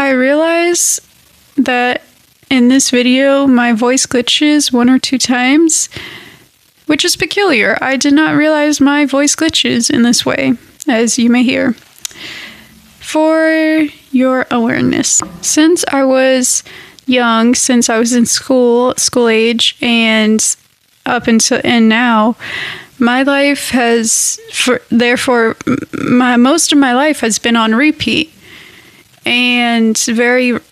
I realize that in this video, my voice glitches 1 or 2 times, which is peculiar. I did not realize my voice glitches in this way, as you may hear. For your awareness, since I was young, since I was in school age, and up until and now, my life has, most of my life has been on repeat, and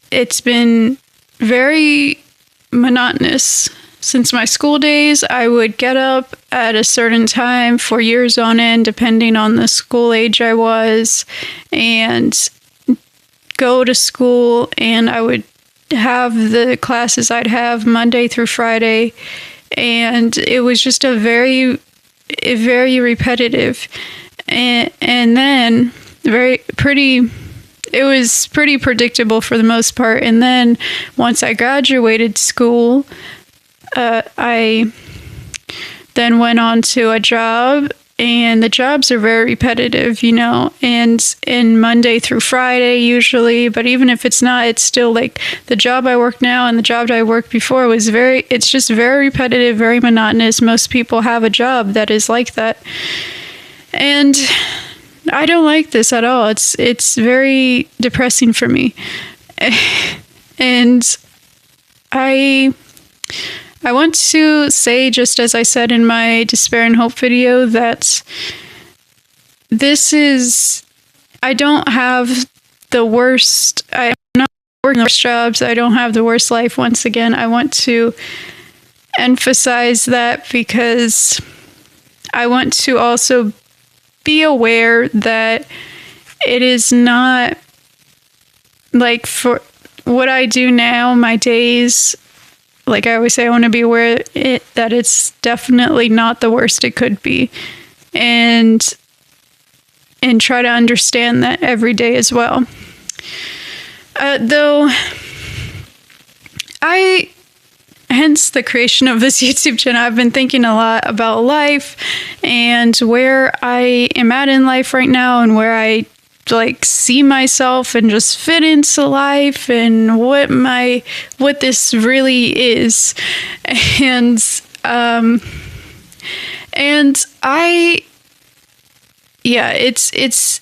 it's been very monotonous. Since my school days, I would get up at a certain time for years on end, depending on the school age I was, and go to school, and I would have the classes I'd have Monday through Friday, and it was just very repetitive, and then it was pretty predictable for the most part. And then once I graduated school, I then went on to a job, and the jobs are very repetitive, and Monday through Friday usually, but even if it's not, it's still like the job I work now and the job I worked before it's just very repetitive, very monotonous. Most people have a job that is like that. And I don't like this at all. It's very depressing for me. And I want to say, just as I said in my Despair and Hope video, that I don't have the worst, I'm not working the worst jobs, I don't have the worst life. Once again, I want to emphasize that, because I want to also be aware that it is not like, for what I do now, my days, like I always say, I want to be aware that it's definitely not the worst it could be, and try to understand that every day as well. Though hence the creation of this YouTube channel, I've been thinking a lot about life and where I am at in life right now, and where I see myself and just fit into life, and what this really is. And it's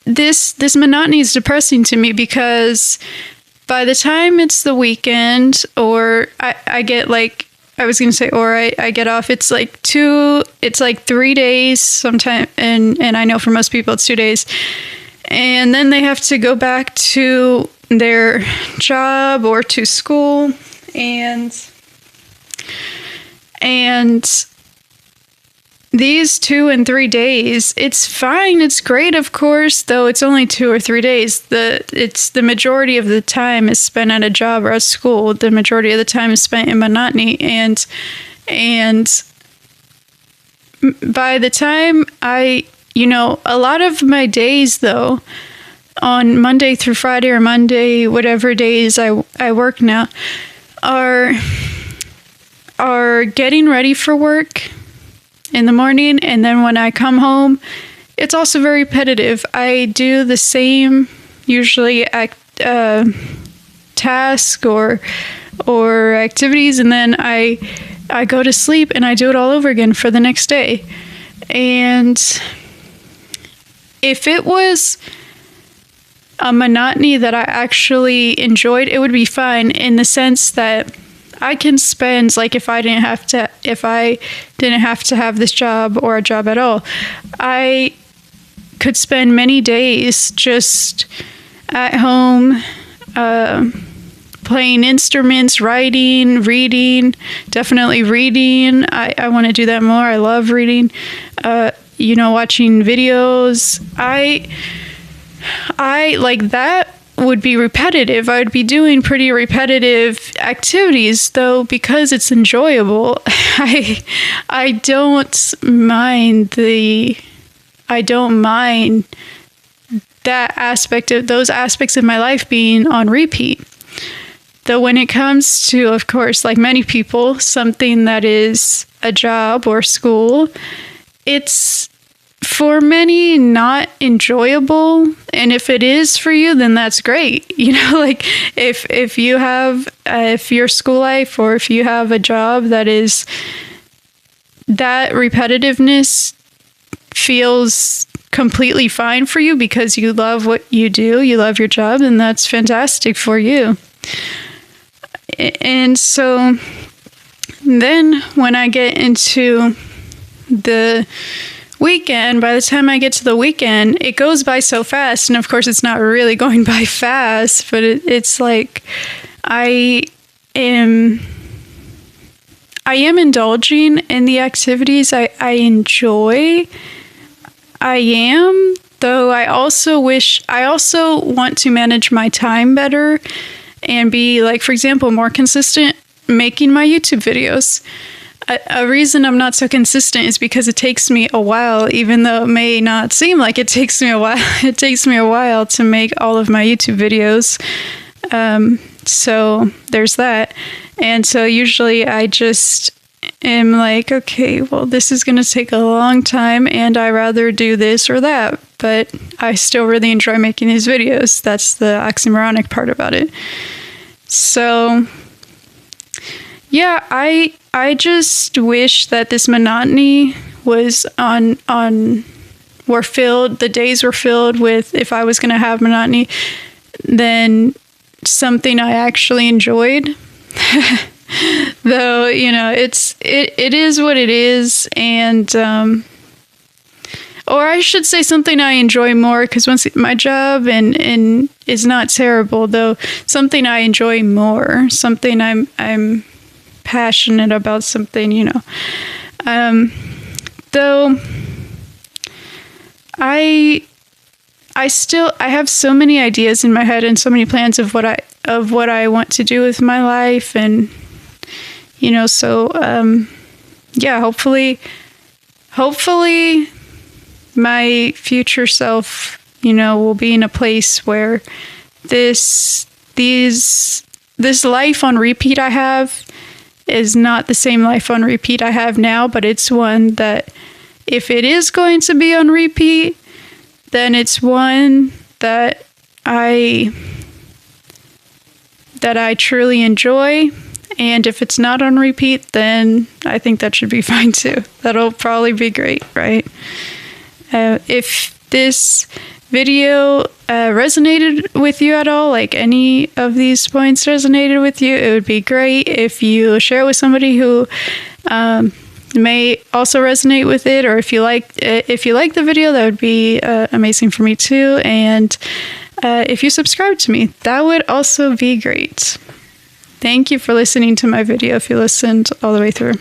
this monotony is depressing to me, because by the time it's the weekend, or I get I get off, it's like 3 days sometime, and I know for most people it's 2 days, and then they have to go back to their job or to school, and these 2 and 3 days, it's fine, it's great, of course, though it's only 2 or 3 days. The majority of the time is spent at a job or at school. The majority of the time is spent in monotony, and by the time a lot of my days, though, on Monday through Friday, or Monday, whatever days I work now, are getting ready for work in the morning, and then when I come home, it's also very repetitive. I do the same, usually, task or activities, and then I go to sleep, and I do it all over again for the next day. And if it was a monotony that I actually enjoyed, it would be fine, in the sense that I can spend, if I didn't have to have this job or a job at all, I could spend many days just at home, playing instruments, writing, reading, definitely reading. I want to do that more. I love reading, watching videos. I like that would be repetitive. I would be doing pretty repetitive activities, though, because it's enjoyable. I don't mind that aspect of those aspects of my life being on repeat. Though when it comes to, of course, like many people, something that is a job or school, it's for many not enjoyable, and if it is for you, then that's great. Like if you have if your school life, or if you have a job that is, that repetitiveness feels completely fine for you because you love what you do, you love your job, and that's fantastic for you. And so then when I get into the weekend, by the time I get to the weekend, it goes by so fast. And of course, it's not really going by fast, but it's like I am indulging in the activities I enjoy. I am, though I also want to manage my time better and be, like, for example, more consistent making my YouTube videos. A reason I'm not so consistent is because it takes me a while, even though it may not seem like it takes me a while. It takes me a while to make all of my YouTube videos. So there's that. And so usually I just am like, okay, well, this is going to take a long time, and I rather do this or that. But I still really enjoy making these videos. That's the oxymoronic part about it. So yeah, I just wish that this monotony was the days were filled with, if I was going to have monotony, then something I actually enjoyed. Though, it is what it is, and or I should say something I enjoy more, because once my job and is not terrible, though something I enjoy more, something I'm passionate about, something, though I have so many ideas in my head and so many plans of what I want to do with my life, and so yeah, hopefully my future self, will be in a place where this life on repeat I have is not the same life on repeat I have now, but it's one that, if it is going to be on repeat, then it's one that I truly enjoy. And if it's not on repeat, then I think that should be fine too. That'll probably be great, right? If this video resonated with you at all, like any of these points resonated with you, it would be great if you share it with somebody who may also resonate with it, or if you like the video, that would be amazing for me too. And if you subscribe to me, that would also be great. Thank you for listening to my video if you listened all the way through.